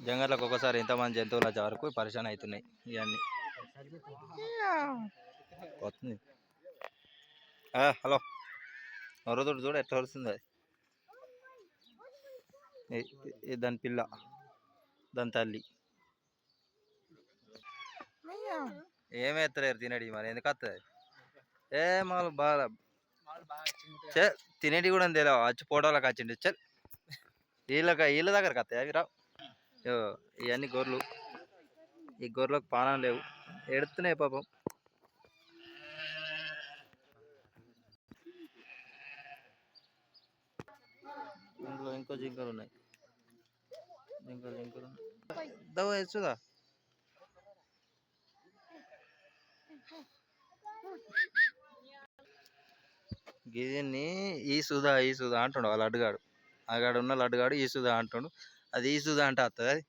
జంగర్లకు ఒకసారి ఇంతమంది జంతువులు వచ్చే వరకు పరిశాన్ అవుతున్నాయి ఇవన్నీ. వస్తుంది. హలో నొరదుడు చూడు ఎట్లా వస్తుంది అది. దాని పిల్ల, దాని తల్లి ఏమే ఎత్తలేరు తినేటి మరి ఎందుకు వస్తుంది? మాలు బాగా తినేటి కూడా తెలియవు, వచ్చి ఫోటోలకు వచ్చిండు. చల్ వీళ్ళ దగ్గరకు వస్తాయి అవి రావు. ఇవన్నీ గొర్రెలు, ఈ గొర్రెలకు పానం లేవు, ఎడుతున్నాయి పాపం. ఇందులో ఇంకో జింకలు ఉన్నాయి, జింకలు దవ వేస్తుందా. గిదిన్ని ఈ సుధా అంటుండు వాళ్ళ లడ్డుగాడు. ఆగాడ ఉన్న లడ్డుగాడు ఈ సుధా అంటుండు. అది ఈ సుధా అంటే వస్తుంది, అది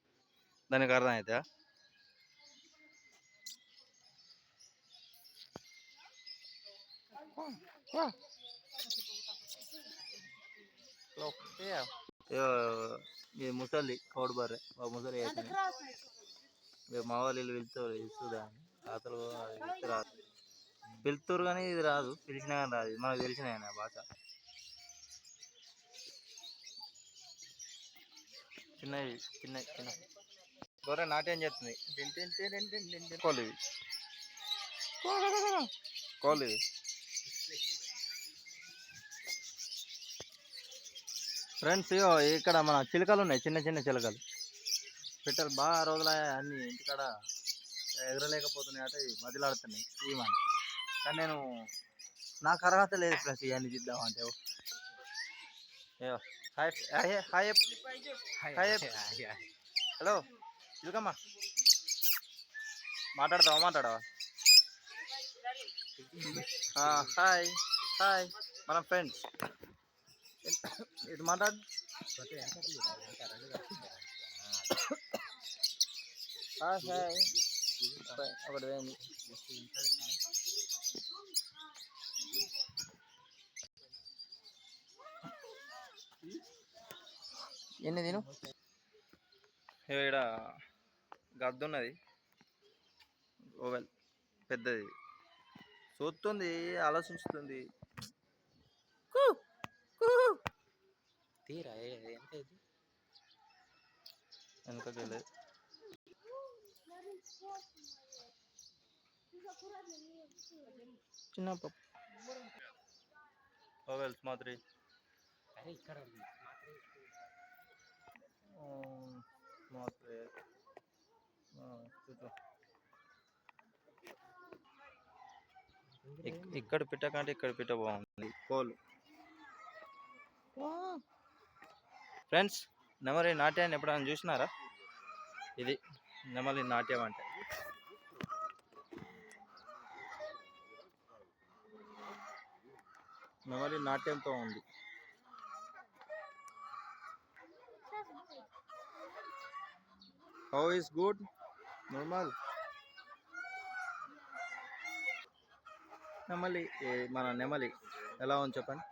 దానికి అర్థం అవుతుందా? ఇది ముసలి కౌడు బర్రె, ముసలి మా వాళ్ళు వీళ్ళు పిలుస్తారు ఇస్తుందా అని. అతలు రాదు, పిలుతురు కానీ ఇది రాదు, పిలిచినా కానీ రాదు. మనకు తెలిసిన భాష. చిన్న గొర్రె నాట్యం చేస్తుంది. కోళ్ళు ఇవి, కోళ్ళు ఇవి. ఫ్రెండ్స్ ఇక్కడ మన చిలుకలు ఉన్నాయి, చిన్న చిన్న చిలుకలు. పిట్టలు బాగా రోజులు అన్ని ఇంటికాడ ఎగరలేకపోతున్నాయి అంటే మదిలాడుతున్నాయి ఏమని. కానీ నేను నాకు అర్హత లేదు ఫ్రెండ్స్ ఇవన్నీ తీద్దామంటే. హాయ్ హాయ్ హాయ్ హలో చిలుకమ్మా, మాట్లాడవా? హాయ్ హాయ్ మన ఫ్రెండ్స్, ఇది మాట్లాడు. ఒకటి ఎన్ని తిను. ఇక్కడ గద్ద ఉన్నది, ఓవెల్ పెద్దది, చూస్తుంది, ఆలోచిస్తుంది. తీరా వెనకకి వెళ్ళేది. చిన్న ఓవెల్స్ మాత్రి ఇక్కడ పిట్ట కంటే ఇక్కడ పిట్ట బాగుంది. కోళ్ళు ఫ్రెండ్స్, నెమలి నాట్యాన్ని ఎప్పుడైనా చూసినారా? ఇది నెమలి నాట్యం అంటే. నెమలి నాట్యంతో ఉంది. How is good normal. నెమలి, మన నెమలి ఎలా ఉంది చెప్పండి.